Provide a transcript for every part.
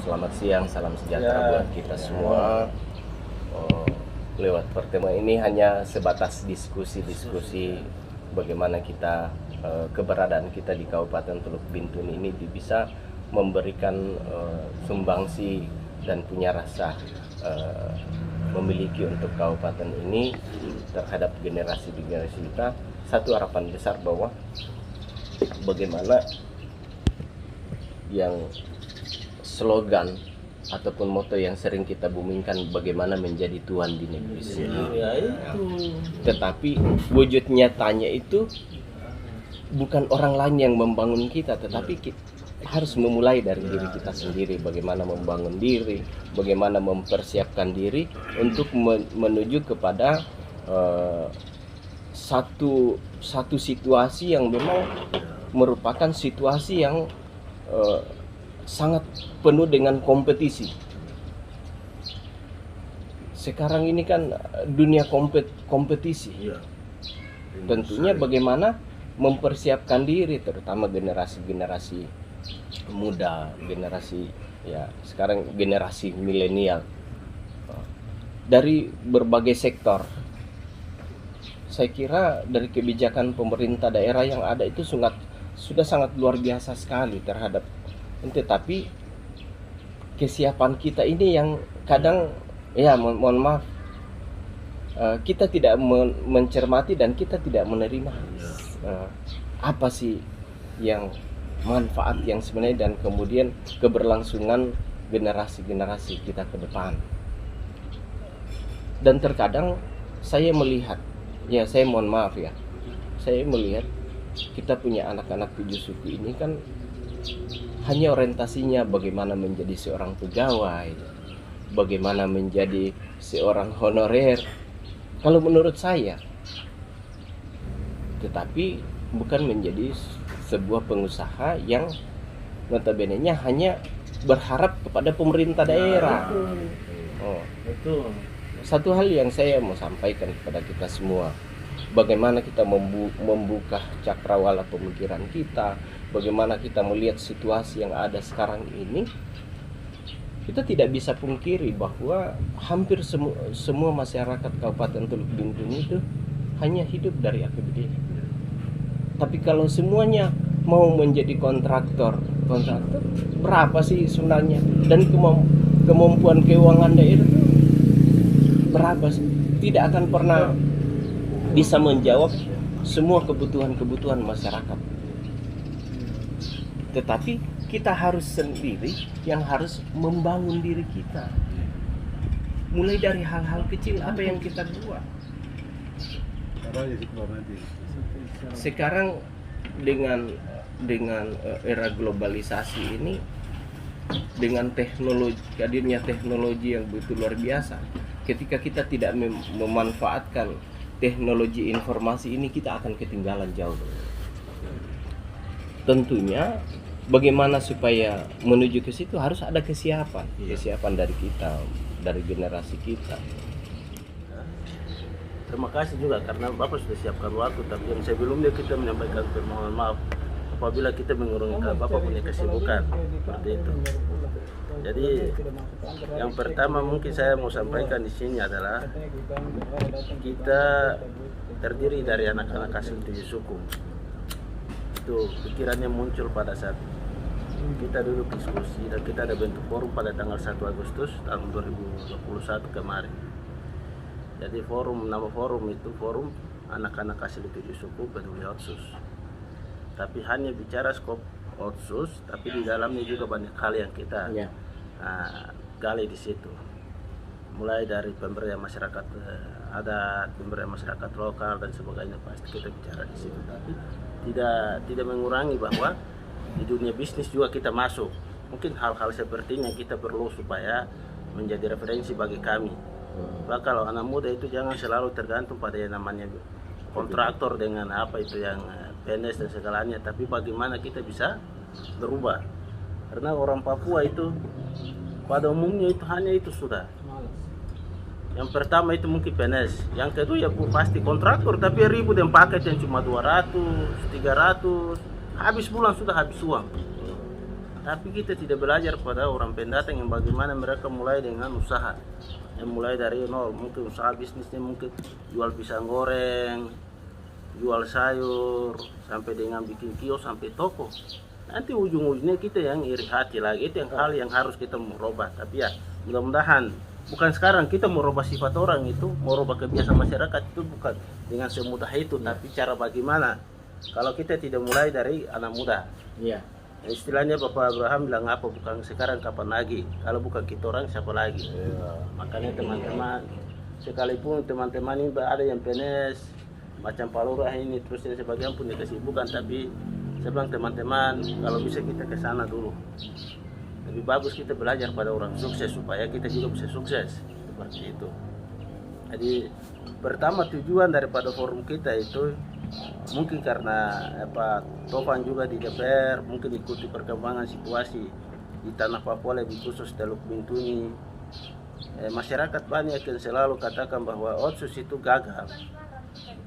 selamat siang, salam sejahtera buat kita semua. Oh, lewat pertemuan ini hanya sebatas diskusi-diskusi bagaimana kita keberadaan kita di Kabupaten Teluk Bintun ini bisa memberikan sumbangsi dan punya rasa memiliki untuk kabupaten ini terhadap generasi-generasi kita. Satu harapan besar bahwa bagaimana yang slogan ataupun moto yang sering kita boomingkan, bagaimana menjadi tuan di negeri sendiri. Tetapi wujud nyatanya itu bukan orang lain yang membangun kita, tetapi kita harus memulai dari diri kita sendiri. Bagaimana membangun diri, bagaimana mempersiapkan diri untuk menuju kepada satu situasi yang memang merupakan situasi yang sangat penuh dengan kompetisi. Sekarang ini kan dunia kompetisi. Tentunya bagaimana mempersiapkan diri, terutama generasi-generasi muda, generasi sekarang generasi milenial dari berbagai sektor. Saya kira dari kebijakan pemerintah daerah yang ada itu sudah sangat luar biasa sekali terhadap. Tetapi kesiapan kita ini yang kadang mohon maaf, kita tidak mencermati dan kita tidak menerima apa sih yang manfaat yang sebenarnya dan kemudian keberlangsungan generasi-generasi kita ke depan. Dan terkadang saya melihat, saya mohon maaf saya melihat kita punya anak-anak 7 suku ini kan hanya orientasinya bagaimana menjadi seorang pegawai, bagaimana menjadi seorang honorer. Kalau menurut saya, tetapi bukan menjadi sebuah pengusaha yang notabene-nya hanya berharap kepada pemerintah daerah. Betul. Satu hal yang saya mau sampaikan kepada kita semua, bagaimana kita membuka cakrawala pemikiran kita, bagaimana kita melihat situasi yang ada sekarang ini. Kita tidak bisa pungkiri bahwa hampir semua masyarakat Kabupaten Teluk Bintun itu hanya hidup dari APBD. Tapi kalau semuanya mau menjadi kontraktor berapa sih sebenarnya? Dan kemampuan keuangan daerah itu berapa sih? Tidak akan pernah bisa menjawab semua kebutuhan masyarakat. Tetapi kita harus sendiri yang harus membangun diri kita. Mulai dari hal-hal kecil apa yang kita buat. Sekarang dengan era globalisasi ini, dengan hadirnya teknologi yang begitu luar biasa, ketika kita tidak memanfaatkan teknologi informasi ini, kita akan ketinggalan jauh. Tentunya bagaimana supaya menuju ke situ harus ada kesiapan dari kita, dari generasi kita. Terima kasih juga karena Bapak sudah siapkan waktu, tapi yang sebelumnya kita menyampaikan permohonan maaf apabila kita mengurangi Bapak punya kesibukan seperti itu. Jadi yang pertama mungkin saya mau sampaikan di sini adalah kita terdiri dari anak-anak asli 7 suku. Itu pikirannya muncul pada saat kita duduk diskusi dan kita ada bentuk forum pada tanggal 1 Agustus tahun 2021 kemarin. Jadi nama forum itu forum anak-anak asli 7 suku peduli Otsus. Tapi hanya bicara skop Otsus, tapi di dalamnya juga banyak hal yang kita gali di situ. Mulai dari pemberdayaan masyarakat adat, pemberdayaan masyarakat lokal dan sebagainya, pasti kita bicara di situ. Tapi tidak mengurangi bahwa di dunia bisnis juga kita masuk. Mungkin hal-hal sepertinya kita perlu supaya menjadi referensi bagi kami. Bahkan kalau anak muda itu jangan selalu tergantung pada yang namanya kontraktor dengan apa itu yang PNS dan segalanya, tapi bagaimana kita bisa berubah. Karena orang Papua itu pada umumnya itu hanya itu sudah. Yang pertama itu mungkin PNS, yang kedua ya pasti kontraktor, tapi ribut yang paket yang cuma 200, 300, habis bulan sudah habis uang. Tapi kita tidak belajar pada orang pendatang yang bagaimana mereka mulai dengan usaha. Yang mulai dari nol, mungkin usaha bisnisnya mungkin jual pisang goreng, jual sayur, sampai dengan bikin kios, sampai toko. Nanti ujung-ujungnya kita yang iri hati lagi. Itu yang hal yang harus kita merubah. Tapi ya mudah-mudahan bukan sekarang kita merubah sifat orang itu, merubah kebiasaan masyarakat itu bukan dengan semudah itu, tapi cara bagaimana. Kalau kita tidak mulai dari anak muda. Iya. Istilahnya Bapak Abraham bilang apa, bukan sekarang kapan lagi, kalau bukan kita orang siapa lagi. Makanya teman-teman, sekalipun teman-teman ini ada yang PNS macam Pak Lurah ini, terus yang sebagian punya kesibukan, tapi saya bilang teman-teman, kalau bisa kita ke sana dulu. Lebih bagus kita belajar pada orang sukses supaya kita juga bisa sukses, seperti itu. Jadi pertama tujuan daripada forum kita itu mungkin karena Tovan juga di DPR mungkin ikuti perkembangan situasi di tanah Papua, lebih khusus Teluk Bintuni. Masyarakat banyak yang selalu katakan bahwa Otsus itu gagal.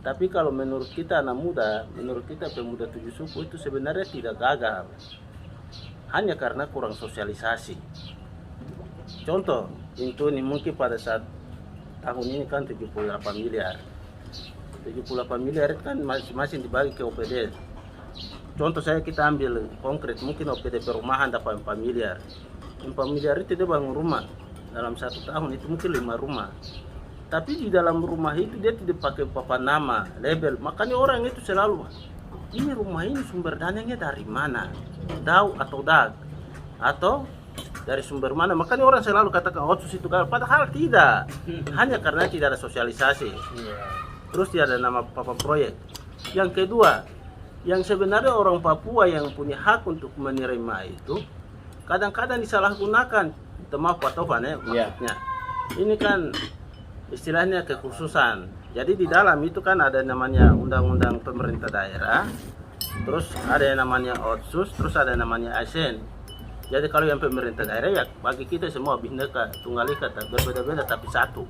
Tapi kalau menurut kita anak muda, menurut kita pemuda tujuh suku itu sebenarnya tidak gagal. Hanya karena kurang sosialisasi. Contoh, Bintuni mungkin pada saat tahun ini kan 78 miliar. 78 miliar itu kan masing-masing dibagi ke OPD. Contoh saya kita ambil konkret, mungkin OPD perumahan dapat 4 miliar. 4 miliar itu dia bangun rumah. Dalam 1 tahun itu mungkin 5 rumah. Tapi di dalam rumah itu dia tidak pakai papan nama, label. Makanya orang itu selalu, ini rumah ini sumber dananya dari mana? Dau atau dag? Atau dari sumber mana? Makanya orang selalu katakan Otsus itu gagal. Padahal tidak. Hanya karena tidak ada sosialisasi. Terus tidak ada nama papan proyek. Yang kedua, yang sebenarnya orang Papua yang punya hak untuk menerima itu kadang-kadang disalahgunakan. Maaf Pak Tovan ya maksudnya. Ini kan istilahnya kekhususan. Jadi di dalam itu kan ada namanya undang-undang pemerintah daerah, terus ada yang namanya Otsus, terus ada yang namanya ASN. Jadi kalau yang pemerintah daerah ya bagi kita semua Bhinneka Tunggal Ika, berbeda-beda tapi satu.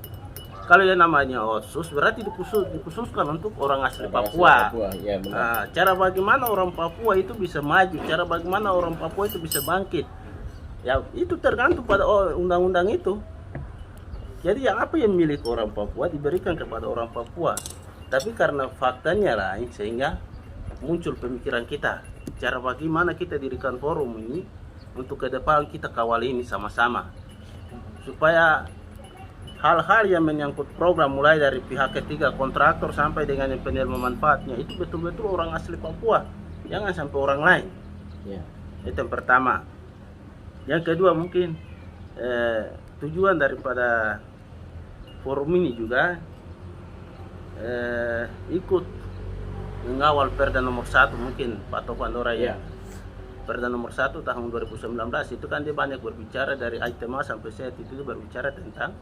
Kalau yang namanya Otsus berarti dikhususkan untuk orang asli Papua. Ya, benar. Nah, cara bagaimana orang Papua itu bisa maju, cara bagaimana orang Papua itu bisa bangkit, ya itu tergantung pada undang-undang itu. Jadi yang apa yang milik orang Papua diberikan kepada orang Papua. Tapi karena faktanya lain sehingga muncul pemikiran kita. Cara bagaimana kita dirikan forum ini untuk ke depan kita kawal ini sama-sama. Supaya hal-hal yang menyangkut program mulai dari pihak ketiga kontraktor sampai dengan yang penerima manfaatnya itu betul-betul orang asli Papua. Jangan sampai orang lain. Ya. Itu yang pertama. Yang kedua mungkin tujuan daripada forum ini juga ikut mengawal Perda nomor 1 mungkin Pak Tovan Dora ya. Perda nomor 1 tahun 2019 itu kan dia banyak berbicara dari item A sampai Z itu berbicara tentang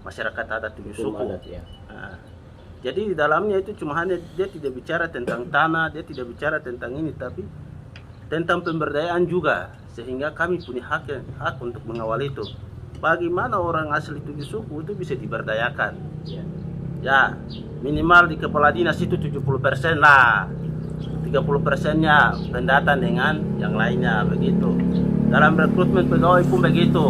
masyarakat adat tujuh suku. Nah, jadi di dalamnya itu cuma hanya dia tidak bicara tentang tanah, dia tidak bicara tentang ini, tapi tentang pemberdayaan juga, sehingga kami punya hak untuk mengawal itu. Bagaimana orang asli tujuh suku itu bisa diberdayakan? Ya, minimal di kepala dinas itu 70% lah, 30%-nya pendatang dengan yang lainnya begitu. Dalam rekrutmen pegawai pun begitu.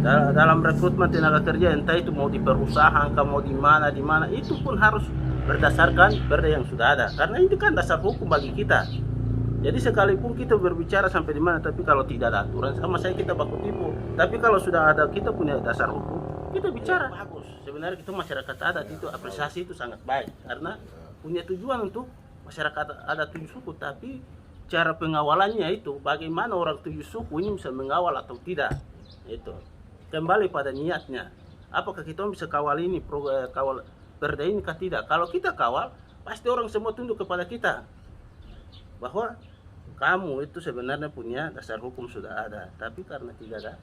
Dalam rekrutmen tenaga kerja entah itu mau di perusahaan, mau di mana itu pun harus berdasarkan perda yang sudah ada. Karena itu kan dasar hukum bagi kita. Jadi sekalipun kita berbicara sampai di mana, tapi kalau tidak ada aturan sama saya kita baku tipu. Tapi kalau sudah ada kita punya dasar hukum, kita bicara bagus. Sebenarnya kita masyarakat adat itu apresiasi itu sangat baik karena punya tujuan untuk masyarakat adat tujuh suku. Tapi cara pengawalannya itu bagaimana orang tujuh suku ini bisa mengawal atau tidak itu. Kembali pada niatnya, apakah kita bisa kawal ini, kawal perda ini kah tidak? Kalau kita kawal, pasti orang semua tunduk kepada kita. Bahwa kamu itu sebenarnya punya dasar hukum sudah ada, tapi karena tidak ada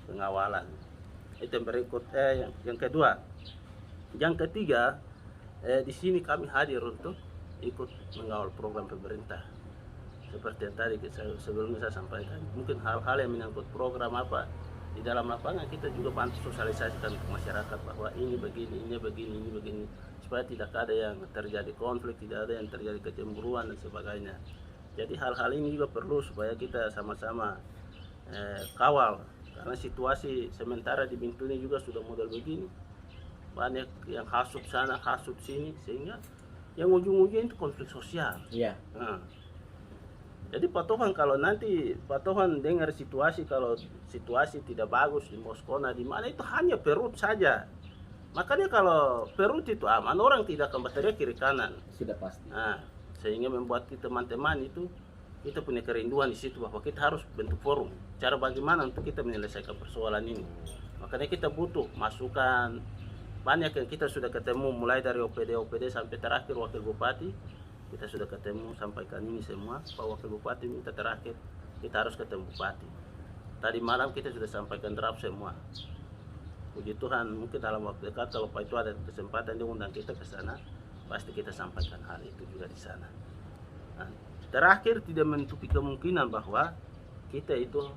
pengawalan. Itu yang berikut, yang kedua. Yang ketiga, di sini kami hadir untuk ikut mengawal program pemerintah. Seperti yang tadi sebelumnya saya sampaikan, mungkin hal-hal yang menyangkut program apa, di dalam lapangan kita juga bantu sosialisasikan ke masyarakat bahwa ini begini, ini begini, ini begini, supaya tidak ada yang terjadi konflik, tidak ada yang terjadi kecemburuan dan sebagainya. Jadi hal-hal ini juga perlu supaya kita sama-sama kawal, karena situasi sementara di Bintuni juga sudah model begini, banyak yang hasut sana hasut sini, sehingga yang ujung-ujungnya itu konflik sosial. Iya. Nah, jadi Pak Tohan, kalau nanti Pak Tohan dengar situasi, kalau situasi tidak bagus di Moskona di mana, itu hanya perut saja. Makanya kalau perut itu aman, orang tidak akan berteriak kiri kanan. Sudah pasti. Nah, sehingga membuat kita teman-teman itu, kita punya kerinduan di situ bahwa kita harus bentuk forum. Cara bagaimana untuk kita menyelesaikan persoalan ini. Makanya kita butuh masukan. Banyak yang kita sudah ketemu, mulai dari OPD sampai terakhir Wakil Bupati. Kita sudah ketemu, sampaikan ini semua. Pak Wakil Bupati minta terakhir, kita harus ketemu Bupati. Tadi malam kita sudah sampaikan draft semua. Puji Tuhan, mungkin dalam waktu dekat kalau Pak itu ada kesempatan dia undang kita ke sana, pasti kita sampaikan hal itu juga di sana. Nah, terakhir, tidak menutupi kemungkinan bahwa kita itu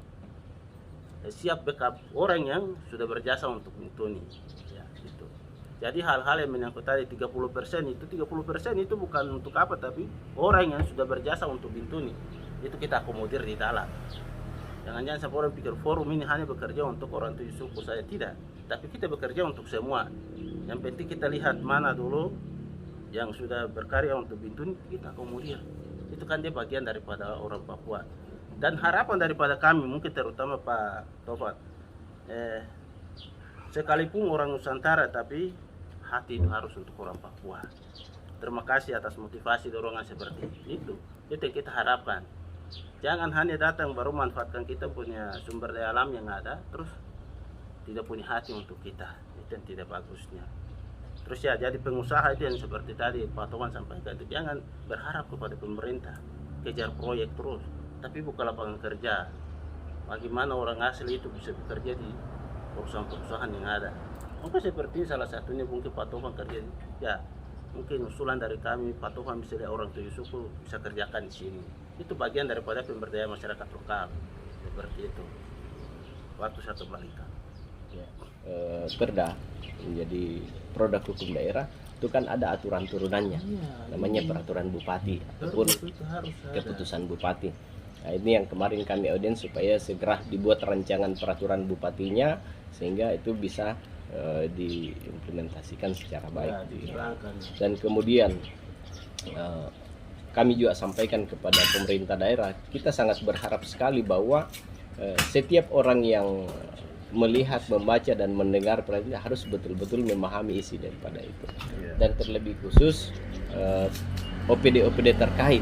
siap backup orang yang sudah berjasa untuk Bintuni. Ya, itu. Jadi hal-hal yang menyangkut tadi 30% itu bukan untuk apa, tapi orang yang sudah berjasa untuk Bintuni itu kita akomodir di dalam. Jangan-jangan sampai orang pikir forum ini hanya bekerja untuk orang tujuh suku saja, tidak. Tapi kita bekerja untuk semua. Yang penting kita lihat mana dulu yang sudah berkarya untuk Bintuni, kita akomodir. Itu kan dia bagian daripada orang Papua. Dan harapan daripada kami, mungkin terutama Pak Tofat, sekalipun orang Nusantara, tapi hati itu harus untuk orang Papua. Terima kasih atas motivasi dorongan seperti itu. Itu yang kita harapkan. Jangan hanya datang baru manfaatkan kita punya sumber daya alam yang ada, terus tidak punya hati untuk kita. Itu yang tidak bagusnya. Terus ya, jadi pengusaha itu yang seperti tadi Pak Toman sampaikan, itu jangan berharap kepada pemerintah, kejar proyek terus, tapi buka lapangan kerja. Bagaimana orang asli itu bisa bekerja di perusahaan-perusahaan yang ada. Maka seperti salah satunya mungkin Pak Toman kerja, ya mungkin usulan dari kami, Pak Toman bisa lihat orang tujuh suku bisa kerjakan di sini. Itu bagian daripada pemberdayaan masyarakat lokal, seperti itu. Waktu saya kembalikan. Ya, Perda menjadi produk hukum daerah itu kan ada aturan turunannya, namanya peraturan bupati ataupun keputusan bupati. Nah, ini yang kemarin kami audiens supaya segera dibuat rancangan peraturan bupatinya sehingga itu bisa diimplementasikan secara baik. Dan kemudian kami juga sampaikan kepada pemerintah daerah, kita sangat berharap sekali bahwa setiap orang yang melihat, membaca dan mendengar peraturan harus betul-betul memahami isi daripada itu. Dan terlebih khusus OPD-OPD terkait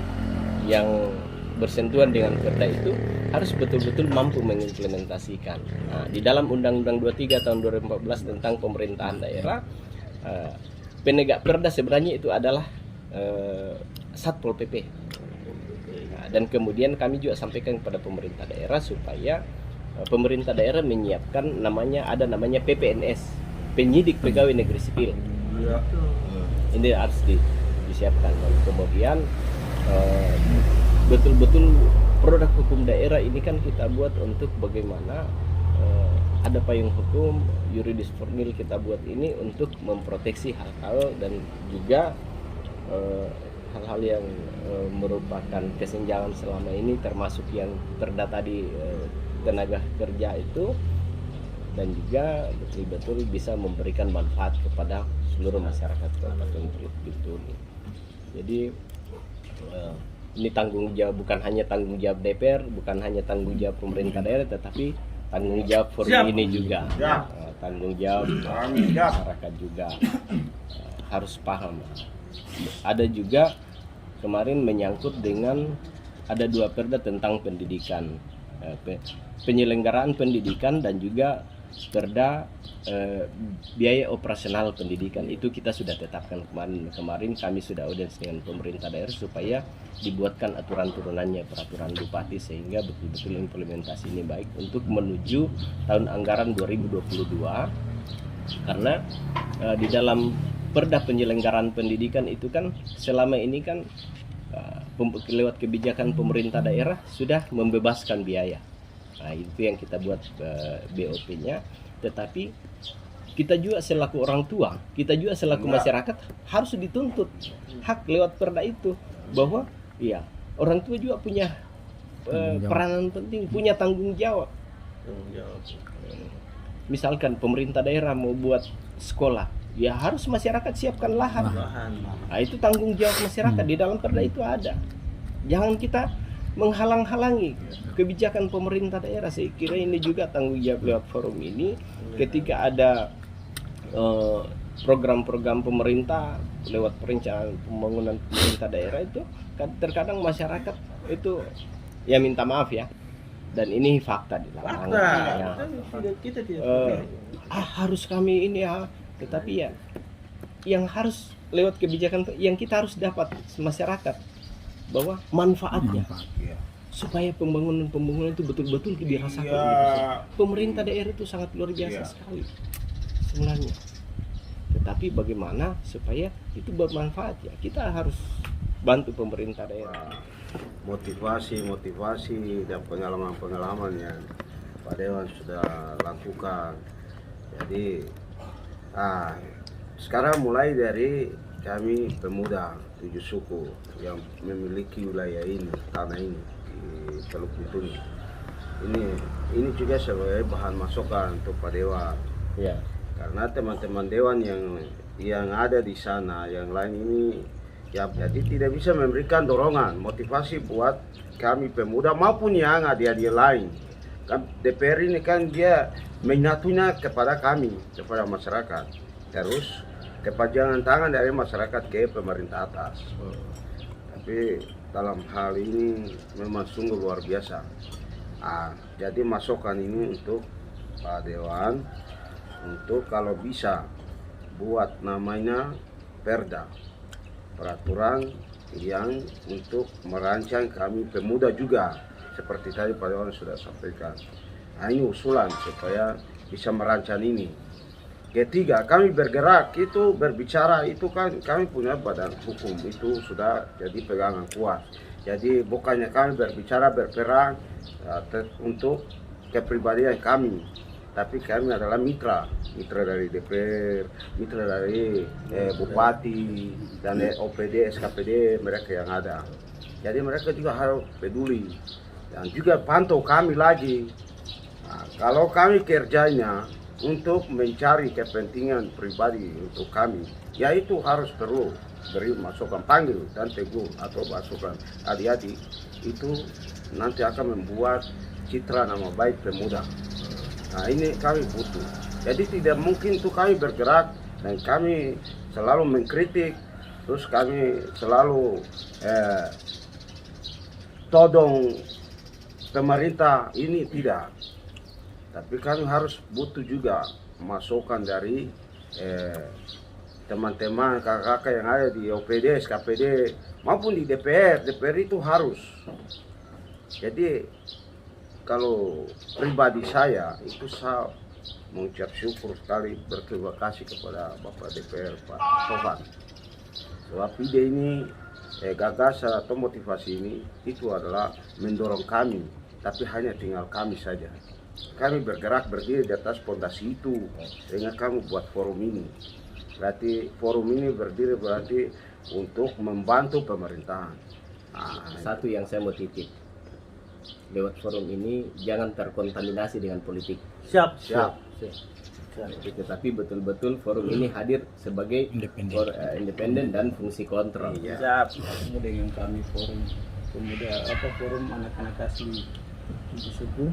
yang bersentuhan dengan Perda itu harus betul-betul mampu mengimplementasikan. Nah, di dalam Undang-Undang 23 tahun 2014 tentang pemerintahan daerah, penegak Perda sebenarnya itu adalah Satpol PP. Nah, dan kemudian kami juga sampaikan kepada pemerintah daerah supaya pemerintah daerah menyiapkan namanya PPNS, penyidik pegawai negeri sipil. Ini harus disiapkan. Dan kemudian betul-betul produk hukum daerah ini kan kita buat untuk bagaimana ada payung hukum yuridis formil, kita buat ini untuk memproteksi hal-hal dan juga hal-hal yang merupakan kesenjangan selama ini, termasuk yang terdata di tenaga kerja itu, dan juga betul-betul bisa memberikan manfaat kepada seluruh masyarakat Kabupaten Bintuni. Jadi ini tanggung jawab, bukan hanya tanggung jawab DPR, bukan hanya tanggung jawab pemerintah daerah, tetapi tanggung jawab forum ini juga. Tanggung jawab masyarakat juga harus paham. Ada juga kemarin menyangkut dengan ada 2 perda tentang pendidikan, penyelenggaraan pendidikan dan juga perda biaya operasional pendidikan. Itu kita sudah tetapkan kemarin kami sudah audiens dengan pemerintah daerah supaya dibuatkan aturan turunannya peraturan bupati sehingga betul-betul implementasi ini baik untuk menuju tahun anggaran 2022, karena di dalam perda penyelenggaraan pendidikan itu kan selama ini kan lewat kebijakan pemerintah daerah sudah membebaskan biaya. Nah, itu yang kita buat BOP-nya. Tetapi kita juga selaku orang tua, kita juga selaku masyarakat harus dituntut hak lewat perda itu, bahwa ya orang tua juga punya peranan penting, punya tanggung jawab Tanggung jawab. Misalkan pemerintah daerah mau buat sekolah, ya harus masyarakat siapkan lahan. Nah, itu tanggung jawab masyarakat, di dalam perda itu ada. Jangan kita menghalang-halangi kebijakan pemerintah daerah. Saya kira ini juga tanggung jawab lewat forum ini. Ketika ada program-program pemerintah lewat perencanaan pembangunan pemerintah daerah itu, terkadang masyarakat itu ya minta maaf ya, dan ini fakta di lapangan ya. Kita tidak Harus kami ini ya, tetapi ya yang harus lewat kebijakan yang kita harus dapat masyarakat bahwa manfaatnya supaya pembangunan itu betul-betul dirasakan. Pemerintah daerah itu sangat luar biasa sekali sebenarnya, tetapi bagaimana supaya itu bermanfaat, ya kita harus bantu pemerintah daerah. Motivasi dan pengalaman yang Pak Dewan sudah lakukan. Jadi sekarang mulai dari kami pemuda 7 suku yang memiliki wilayah ini, tanah ini di Teluk Bitung. Ini juga sebagai bahan masukan untuk Pak Dewan. Ya. Karena teman-teman Dewan yang ada di sana, yang lain ini ya, jadi tidak bisa memberikan dorongan, motivasi buat kami pemuda maupun yang adik-adik lain. Kan DPR ini kan dia menyatunya kepada kami, kepada masyarakat. Terus kepanjangan tangan dari masyarakat ke pemerintah atas. Tapi dalam hal ini memang sungguh luar biasa. Jadi masukan ini untuk Pak Dewan, untuk kalau bisa buat namanya perda, peraturan yang untuk merancang kami pemuda juga, seperti tadi Pak Dewan sudah sampaikan. Ini usulan supaya bisa merancang ini. Ketiga, kami bergerak itu berbicara itu kan kami punya badan hukum, itu sudah jadi pegangan kuat. Jadi bukannya kami berbicara berperang untuk kepribadian kami, tapi kami adalah mitra dari DPR, mitra dari bupati dan OPD, SKPD mereka yang ada. Jadi mereka juga harus peduli dan juga pantau kami lagi. Kalau kami kerjanya untuk mencari kepentingan pribadi untuk kami, ya itu harus perlu beri masukan, panggil dan tegur atau masukan adik-adik, itu nanti akan membuat citra nama baik pemuda. Ini kami butuh. Jadi tidak mungkin tuh kami bergerak dan kami selalu mengkritik, terus kami selalu todong pemerintah, ini tidak. Tapi kami harus butuh juga masukan dari teman-teman, kakak-kakak yang ada di OPD, SKPD maupun di DPR. DPR itu harus. Jadi kalau pribadi saya itu saya mengucap syukur sekali, berterima kasih kepada Bapak DPR Pak Sofan. Sebab ide ini, gagasan atau motivasi ini itu adalah mendorong kami, tapi hanya tinggal kami saja. Kami bergerak berdiri di atas fondasi itu, sehingga kami buat forum ini. Berarti forum ini berdiri berarti untuk membantu pemerintahan. Satu yang saya mau titip lewat forum ini, jangan terkontaminasi dengan politik. Siap. Tetapi betul-betul forum ini hadir sebagai independen dan fungsi kontrol. Siap. Dengan kami forum pemuda forum anak-anak asli 7 suku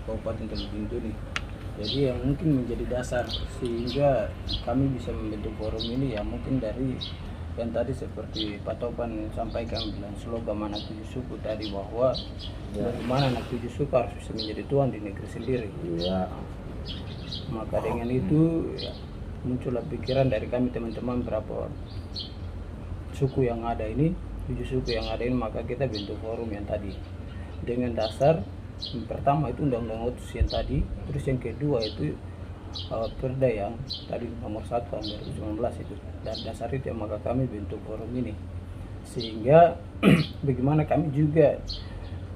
Kabupaten Teluk Bitung nih. Jadi yang mungkin menjadi dasar sehingga kami bisa membentuk forum ini, ya mungkin dari yang tadi seperti Pak Topan sampaikan, bilang slogan anak 7 suku tadi, bahwa bagaimana anak 7 suku harus bisa menjadi tuan di negeri sendiri. Maka dengan itu ya, muncullah pikiran dari kami teman-teman berapa suku yang ada ini, 7 suku yang ada ini, maka kita bentuk forum yang tadi dengan dasar yang pertama itu undang-undang otsus yang tadi, terus yang kedua itu perda yang tadi nomor 1 tahun 2019 itu. Dan dasar itu maka kami bentuk forum ini, sehingga bagaimana kami juga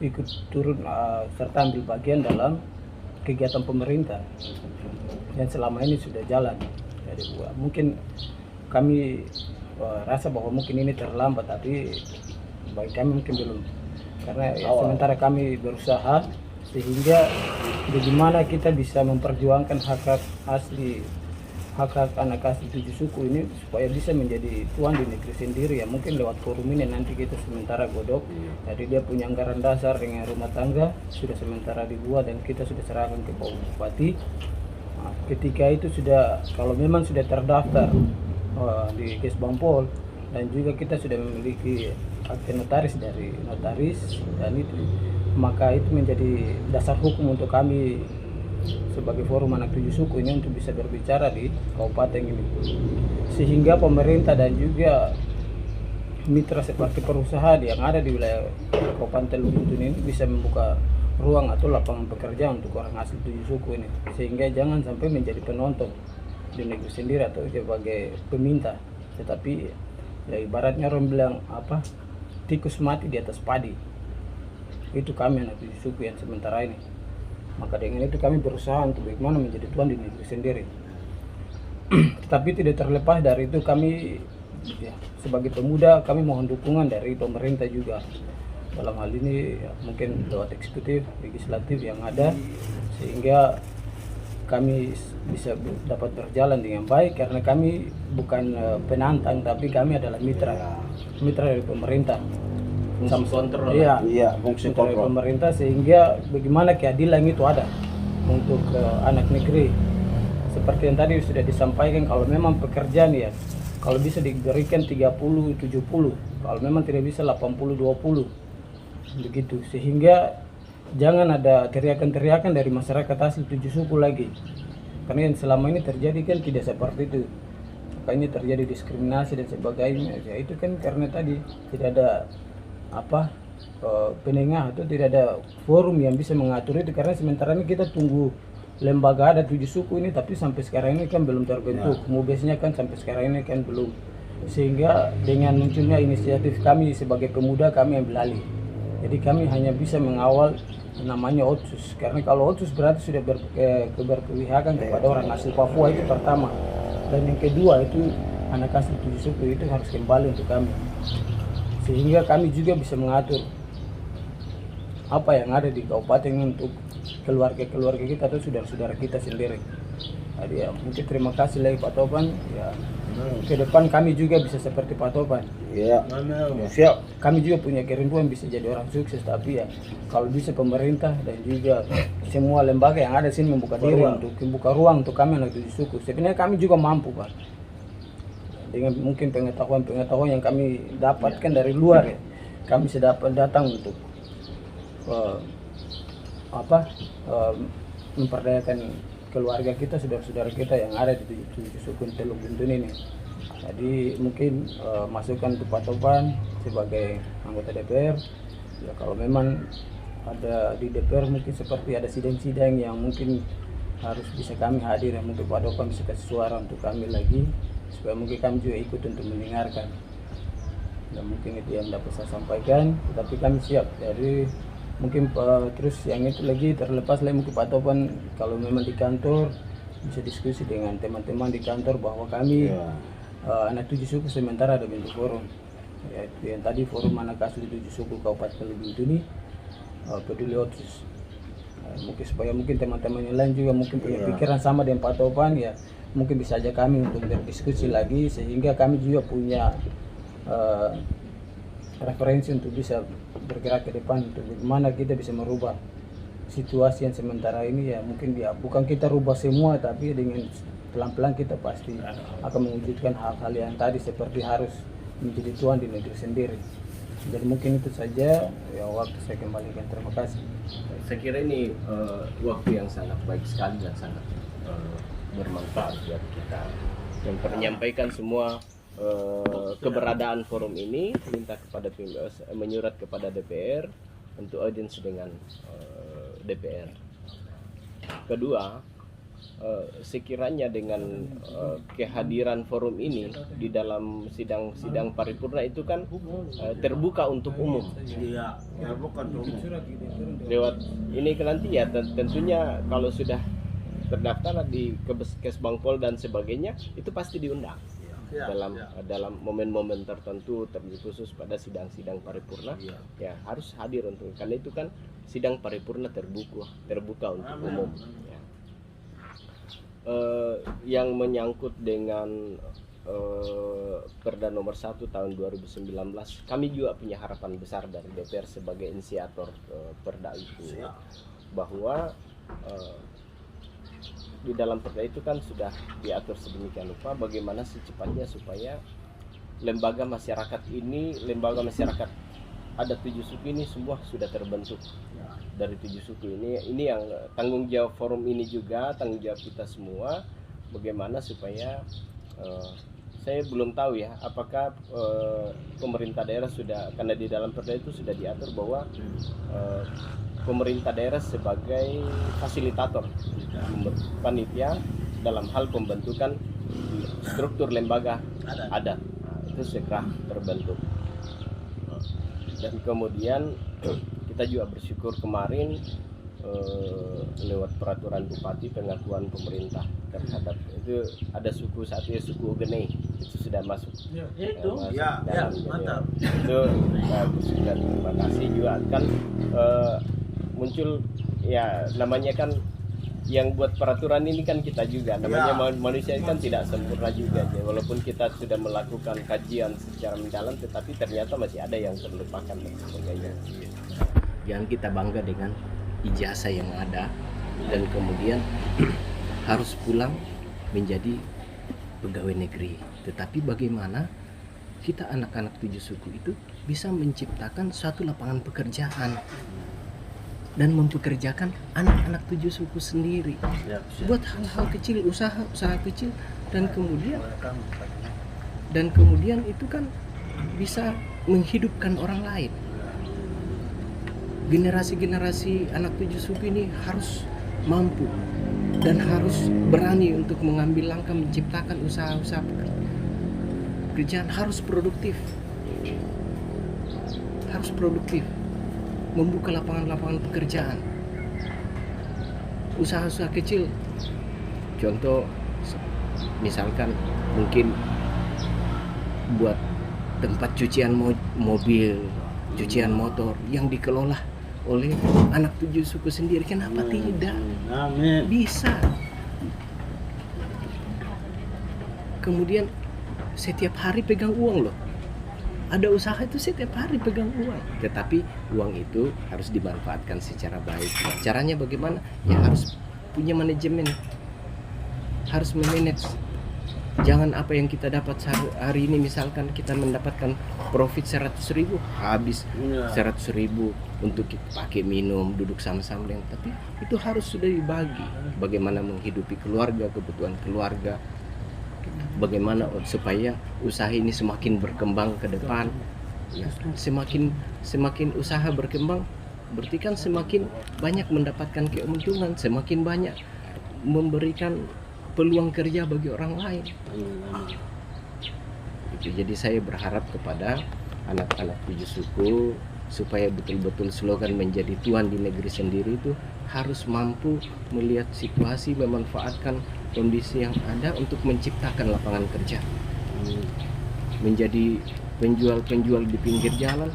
ikut turun serta ambil bagian dalam kegiatan pemerintah yang selama ini sudah jalan. Jadi mungkin kami rasa bahwa mungkin ini terlambat, tapi bagi kami mungkin belum, karena sementara kami berusaha sehingga bagaimana kita bisa memperjuangkan hak-hak asli, hak-hak anak asli 7 suku ini supaya bisa menjadi tuan di negeri sendiri ya. Mungkin lewat forum ini nanti kita sementara godok. Jadi dia punya anggaran dasar dengan rumah tangga sudah sementara dibuat dan kita sudah serahkan ke Pak Bupati. Nah, ketika itu sudah, kalau memang sudah terdaftar di Kesbangpol dan juga kita sudah memiliki akte notaris dari notaris dan itu, maka itu menjadi dasar hukum untuk kami sebagai forum anak 7 suku ini untuk bisa berbicara di kabupaten ini, sehingga pemerintah dan juga mitra seperti perusahaan yang ada di wilayah Kabupaten Teluk Bintun ini bisa membuka ruang atau lapangan pekerjaan untuk orang asli 7 suku ini, sehingga jangan sampai menjadi penonton di negeri sendiri atau sebagai peminta, tetapi ya ibaratnya orang bilang apa, tikus mati di atas padi. Itu kami anak 7 suku yang sementara ini. Maka dengan itu kami berusaha untuk bagaimana menjadi tuan di negeri sendiri. Tetapi tidak terlepas dari itu kami ya, sebagai pemuda kami mohon dukungan dari pemerintah juga. Dalam hal ini ya, mungkin lewat eksekutif, legislatif yang ada, sehingga kami bisa dapat berjalan dengan baik karena kami bukan penantang, tapi kami adalah mitra dari pemerintah. Fungsi kontrol. Iya, fungsi dari pemerintah, sehingga bagaimana keadilan itu ada untuk anak negeri. Seperti yang tadi sudah disampaikan, kalau memang pekerjaan ya, kalau bisa diberikan 30-70, kalau memang tidak bisa 80-20, begitu. Sehingga jangan ada teriakan-teriakan dari masyarakat asli 7 suku lagi. Karena yang selama ini terjadi kan tidak seperti itu. Makanya terjadi diskriminasi dan sebagainya. Ya itu kan karena tadi tidak ada penengah atau tidak ada forum yang bisa mengatur itu, karena sementara ini kita tunggu lembaga ada 7 suku ini, tapi sampai sekarang ini kan belum terbentuk. Mubesnya kan sampai sekarang ini kan belum, sehingga dengan munculnya inisiatif kami sebagai pemuda kami ambil alih. Jadi kami hanya bisa mengawal namanya Otsus, karena kalau Otsus berarti sudah berkeberpihakan kepada orang asli Papua, itu pertama. Dan yang kedua itu anak asli 7 suku itu harus kembali untuk kami, sehingga kami juga bisa mengatur apa yang ada di kabupaten untuk keluarga-keluarga kita atau saudara-saudara kita sendiri. Jadi ya mungkin terima kasih lagi Pak Topan. Ya, ke depan kami juga bisa seperti Pak Topan. Iya. Siap. Kami juga punya kerinduan bisa jadi orang sukses, tapi ya kalau bisa pemerintah dan juga semua lembaga yang ada sini membuka diri untuk membuka ruang untuk kami anak 7 suku. Sebenarnya kami juga mampu Pak, dengan mungkin pengetahuan yang kami dapatkan dari luar ya, kami sudah dapat datang untuk memperdayakan keluarga kita, saudara-saudara kita yang ada di 7 suku Teluk Bintun ini. Jadi mungkin masukan untuk Pak Topan sebagai anggota DPR ya, kalau memang ada di DPR mungkin seperti ada sidang-sidang yang mungkin harus bisa kami hadir, yang mungkin Pak Topan bisa kasih suara untuk kami lagi, supaya mungkin kami juga ikut untuk mendengarkan. Dan mungkin itu yang dapat saya sampaikan, tetapi kami siap. Jadi mungkin terus yang itu lagi terlepas lagi mungkin Pak Topan kalau memang di kantor bisa diskusi dengan teman-teman di kantor bahwa kami anak 7 suku sementara ada bentuk forum, yaitu yang tadi forum anak asli 7 suku Kabupaten Teluk Bintun ini peduli Otsus. Mungkin supaya mungkin teman-teman yang lain juga mungkin punya pikiran sama dengan Pak Topan ya, mungkin bisa aja kami untuk berdiskusi lagi, sehingga kami juga punya referensi untuk bisa bergerak ke depan untuk bagaimana kita bisa merubah situasi yang sementara ini ya. Mungkin ya bukan kita rubah semua, tapi dengan pelan-pelan kita pasti akan mewujudkan hal-hal yang tadi seperti harus menjadi tuan di negeri sendiri. Jadi mungkin itu saja ya, waktu saya kembalikan. Terima kasih. Saya kira ini waktu yang sangat baik sekali dan sangat bermanfaat buat kita yang menyampaikan semua keberadaan forum ini, minta kepada menyurat kepada DPR untuk audiens dengan DPR. Kedua, sekiranya dengan kehadiran forum ini di dalam sidang-sidang paripurna itu kan terbuka untuk umum. Iya, bukan umum. Lewat ini kan nanti ya tentunya kalau sudah terdaftar di Kesbangpol dan sebagainya itu pasti diundang. Dalam momen-momen tertentu, terlebih khusus pada sidang-sidang paripurna ya harus hadir untuk, karena itu kan sidang paripurna terbuka untuk umum. Ya. Yang menyangkut dengan Perda nomor 1 tahun 2019, kami juga punya harapan besar dari DPR sebagai inisiator Perda itu, bahwa di dalam Perda itu kan sudah diatur sedemikian rupa bagaimana secepatnya supaya lembaga masyarakat ada 7 suku ini semua sudah terbentuk. Dari 7 suku ini yang tanggung jawab forum ini juga, tanggung jawab kita semua, bagaimana supaya saya belum tahu ya apakah pemerintah daerah sudah, karena di dalam Perda itu sudah diatur bahwa pemerintah daerah sebagai fasilitator panitia dalam hal pembentukan struktur lembaga adat itu segera terbentuk. Dan kemudian kita juga bersyukur kemarin lewat peraturan bupati pengakuan pemerintah terhadap itu ada suku satu ya, suku Ogene itu sudah masuk dalam mantap. itu sudah, terima kasih juga kan muncul ya, namanya kan yang buat peraturan ini kan kita juga, namanya manusia kan tidak sempurna juga ya. Walaupun kita sudah melakukan kajian secara mendalam tetapi ternyata masih ada yang terlupakan dan sebagainya. Jangan kita bangga dengan ijazah yang ada dan kemudian harus pulang menjadi pegawai negeri. Tetapi bagaimana kita anak-anak 7 suku itu bisa menciptakan suatu lapangan pekerjaan dan mempekerjakan anak-anak 7 suku sendiri buat hal-hal kecil, usaha kecil, dan kemudian itu kan bisa menghidupkan orang lain. Generasi anak 7 suku ini harus mampu dan harus berani untuk mengambil langkah menciptakan usaha-usaha pekerjaan, harus produktif, membuka lapangan-lapangan pekerjaan, usaha-usaha kecil. Contoh misalkan mungkin buat tempat cucian mobil, cucian motor yang dikelola oleh anak 7 suku sendiri, kenapa tidak? Bisa. Kemudian setiap hari pegang uang loh. Ada usaha itu setiap hari pegang uang, tetapi uang itu harus dimanfaatkan secara baik. Caranya bagaimana? Ya harus punya manajemen, harus memanage. Jangan apa yang kita dapat hari ini, misalkan kita mendapatkan profit 100.000, habis 100.000 untuk kita pakai minum, duduk sama-sama dengan, tapi itu harus sudah dibagi. Bagaimana menghidupi keluarga, kebutuhan keluarga, bagaimana supaya usaha ini semakin berkembang ke depan. Ya, semakin usaha berkembang, berarti kan semakin banyak mendapatkan keuntungan, semakin banyak memberikan peluang kerja bagi orang lain. Jadi saya berharap kepada anak-anak 7 suku supaya betul-betul slogan menjadi tuan di negeri sendiri itu harus mampu melihat situasi, memanfaatkan kondisi yang ada untuk menciptakan lapangan kerja. Menjadi penjual-penjual di pinggir jalan,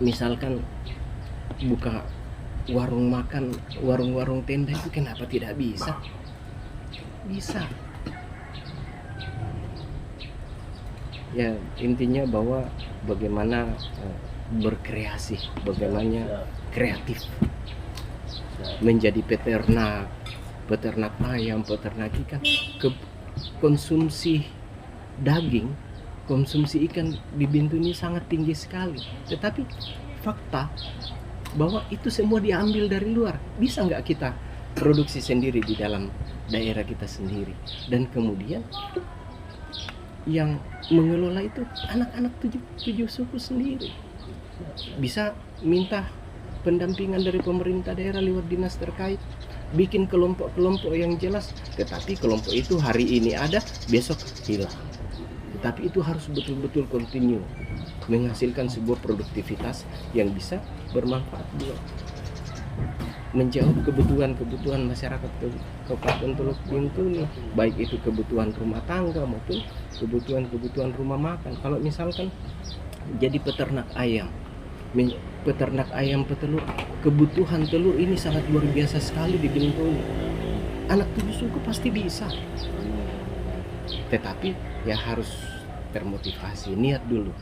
misalkan buka warung makan, warung-warung tenda, itu kenapa tidak bisa? Bisa. Ya, intinya bahwa bagaimana berkreasi, bagaimana kreatif, menjadi peternak ayam, peternak ikan, konsumsi daging, konsumsi ikan di Bintuni sangat tinggi sekali. Tetapi fakta bahwa itu semua diambil dari luar. Bisa nggak kita produksi sendiri di dalam daerah kita sendiri? Dan kemudian yang mengelola itu anak-anak 7 suku sendiri. Bisa minta pendampingan dari pemerintah daerah lewat dinas terkait, bikin kelompok-kelompok yang jelas. Tetapi kelompok itu hari ini ada, besok hilang. Tetapi itu harus betul-betul continue, menghasilkan sebuah produktivitas yang bisa bermanfaat juga, menjawab kebutuhan masyarakat Kabupaten Teluk Bintuni, baik itu kebutuhan rumah tangga maupun kebutuhan rumah makan. Kalau misalkan jadi peternak ayam, peternak ayam petelur, kebutuhan telur ini sangat luar biasa sekali di Bintuni. Anak 7 suku pasti bisa, tetapi ya harus termotivasi, niat dulu,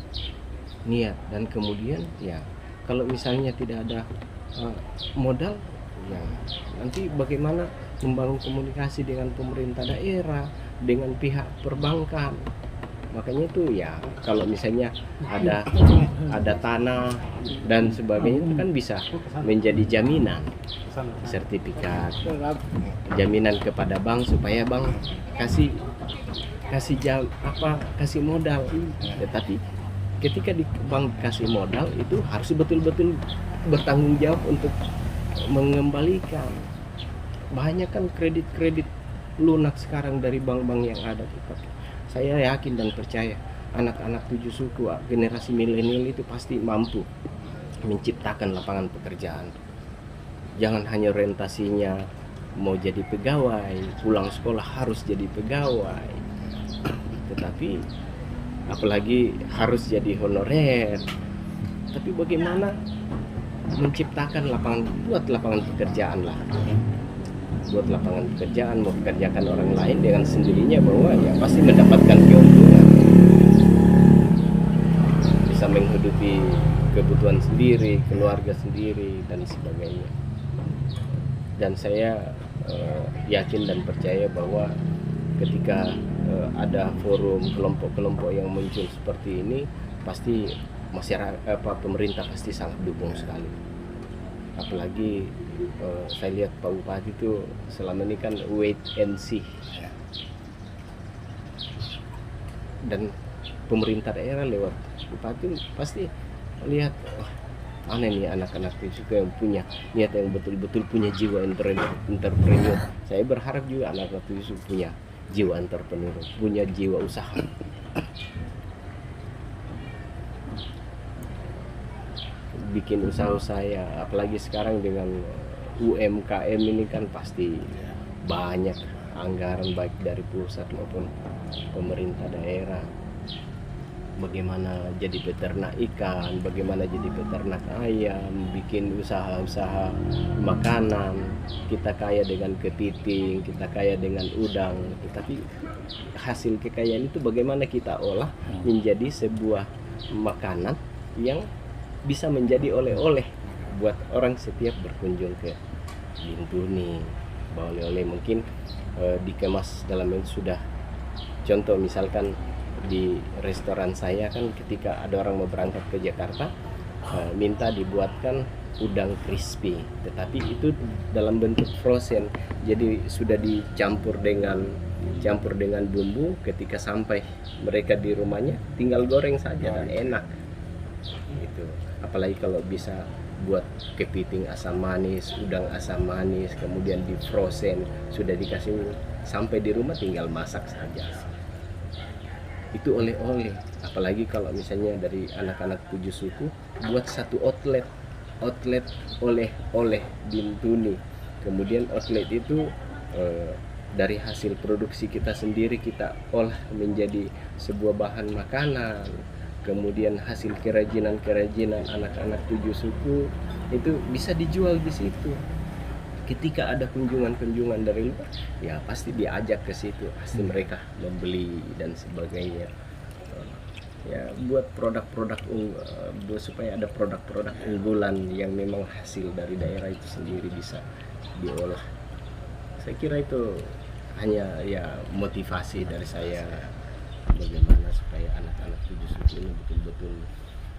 niat. Dan kemudian ya kalau misalnya tidak ada modal, ya nanti bagaimana membangun komunikasi dengan pemerintah daerah, dengan pihak perbankan. Makanya itu ya kalau misalnya ada tanah dan sebagainya itu kan bisa menjadi jaminan, sertifikat, jaminan kepada bank supaya bank kasih modal. Tetapi ketika di bank kasih modal itu harus betul-betul bertanggung jawab untuk mengembalikan. Banyak kan kredit lunak sekarang dari bank-bank yang ada. Saya yakin dan percaya anak-anak 7 suku, generasi milenial itu pasti mampu menciptakan lapangan pekerjaan. Jangan hanya orientasinya mau jadi pegawai, pulang sekolah harus jadi pegawai, tetapi apalagi harus jadi honorer. Tapi bagaimana menciptakan buat lapangan pekerjaan lah, buat lapangan pekerjaan, mempekerjakan orang lain dengan sendirinya, bahwa ya pasti mendapatkan keuntungan, bisa menghidupi kebutuhan sendiri, keluarga sendiri dan sebagainya. Dan saya yakin dan percaya bahwa ketika ada forum kelompok-kelompok yang muncul seperti ini, pasti masyarakat pemerintah pasti sangat dukung sekali. Apalagi saya lihat Pak Bupati itu selama ini kan wait and see, dan pemerintah daerah lewat Bupati pasti lihat, wah aneh nih anak-anak itu yang punya niat, yang betul-betul punya jiwa entrepreneur. Saya berharap juga anak-anak itu punya jiwa entrepreneur, punya jiwa usaha. Bikin usaha-usaha ya, apalagi sekarang dengan UMKM ini kan pasti banyak anggaran baik dari pusat maupun pemerintah daerah. Bagaimana jadi peternak ikan, bagaimana jadi peternak ayam, bikin usaha-usaha makanan. Kita kaya dengan kepiting, kita kaya dengan udang, tetapi hasil kekayaan itu bagaimana kita olah menjadi sebuah makanan yang bisa menjadi oleh-oleh buat orang setiap berkunjung ke Bintuni. Bawa oleh-oleh mungkin dikemas dalam yang sudah, contoh misalkan di restoran saya kan ketika ada orang mau berangkat ke Jakarta, minta dibuatkan udang crispy, tetapi itu dalam bentuk frozen, jadi sudah dicampur dengan bumbu. Ketika sampai mereka di rumahnya tinggal goreng saja dan enak gitu. Apalagi kalau bisa buat kepiting asam manis, udang asam manis, kemudian di frozen, sudah dikasih sampai di rumah tinggal masak saja. Itu oleh-oleh. Apalagi kalau misalnya dari anak-anak 7 suku buat satu outlet oleh-oleh Bintuni. Kemudian outlet itu dari hasil produksi kita sendiri kita olah menjadi sebuah bahan makanan. Kemudian hasil kerajinan anak-anak 7 suku itu bisa dijual di situ. Ketika ada kunjungan dari luar, ya pasti diajak ke situ, pasti mereka membeli dan sebagainya. Ya buat produk-produk supaya ada produk-produk unggulan yang memang hasil dari daerah itu sendiri bisa diolah. Saya kira itu hanya ya motivasi dari saya, bagaimana supaya anak-anak 7 suku ini betul-betul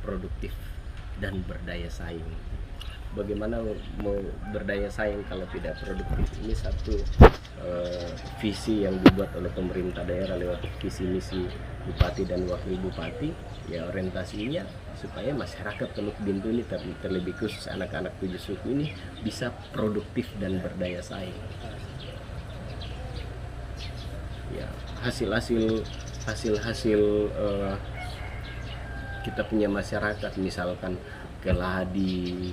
produktif dan berdaya saing. Bagaimana mau berdaya saing kalau tidak produktif? Ini satu visi yang dibuat oleh pemerintah daerah lewat visi misi bupati dan wakil bupati. Ya orientasinya supaya masyarakat Teluk Bintuni, terlebih khusus anak-anak 7 suku ini bisa produktif dan berdaya saing. Ya hasil kita punya masyarakat, misalkan keladi,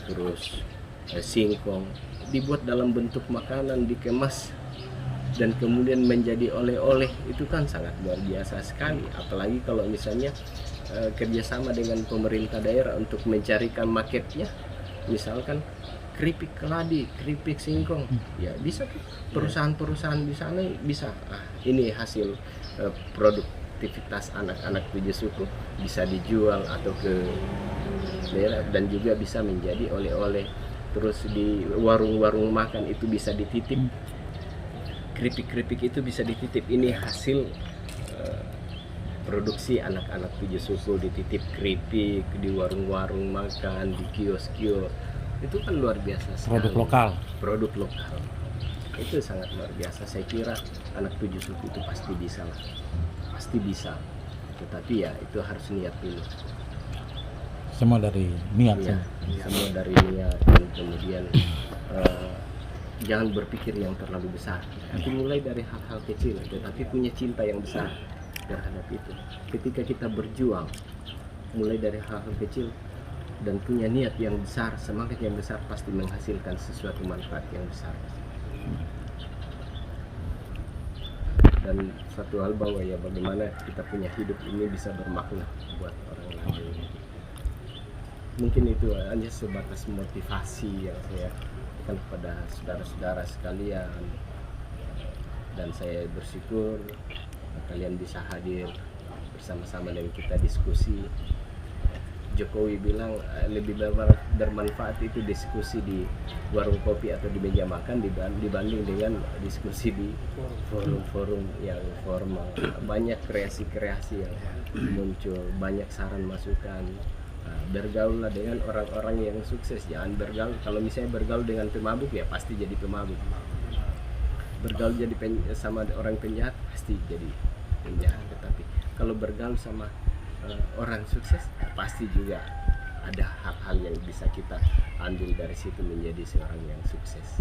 terus singkong, dibuat dalam bentuk makanan, dikemas dan kemudian menjadi oleh-oleh, itu kan sangat luar biasa sekali. Apalagi kalau misalnya kerjasama dengan pemerintah daerah untuk mencarikan marketnya, misalkan keripik keladi, keripik singkong, ya bisa tuh perusahaan-perusahaan di sana bisa, ini hasil produktivitas anak-anak 7 suku bisa dijual atau ke daerah, dan juga bisa menjadi oleh-oleh. Terus di warung-warung makan itu bisa dititip, keripik-keripik itu bisa dititip, ini hasil produksi anak-anak 7 suku, dititip keripik di warung-warung makan, di kios-kios, itu kan luar biasa sekali. Produk lokal itu sangat luar biasa. Saya kira anak 7 suku itu pasti bisa lah, pasti bisa, tetapi ya itu harus niat dulu. Semua dari niat Ya, semua dari niat, dan kemudian jangan berpikir yang terlalu besar, tapi mulai dari hal-hal kecil, tetapi punya cinta yang besar terhadap itu. Ketika kita berjuang mulai dari hal-hal kecil dan punya niat yang besar, semangat yang besar, pasti menghasilkan sesuatu manfaat yang besar. Dan satu hal bahwa ya bagaimana kita punya hidup ini bisa bermakna buat orang lain. Mungkin itu hanya sebatas motivasi yang saya berikan kepada saudara-saudara sekalian, dan saya bersyukur kalian bisa hadir bersama-sama dan kita diskusi. Jokowi bilang lebih bermanfaat itu diskusi di warung kopi atau di meja makan dibanding dengan diskusi di forum-forum yang formal. Banyak kreasi-kreasi yang muncul, banyak saran masukan. Bergaullah dengan orang-orang yang sukses, jangan bergaul. Kalau misalnya bergaul dengan pemabuk, ya pasti jadi pemabuk. Bergaul jadi sama orang penjahat, pasti jadi penjahat. Tetapi kalau bergaul sama orang sukses, pasti juga ada hal-hal yang bisa kita ambil dari situ menjadi seorang yang sukses.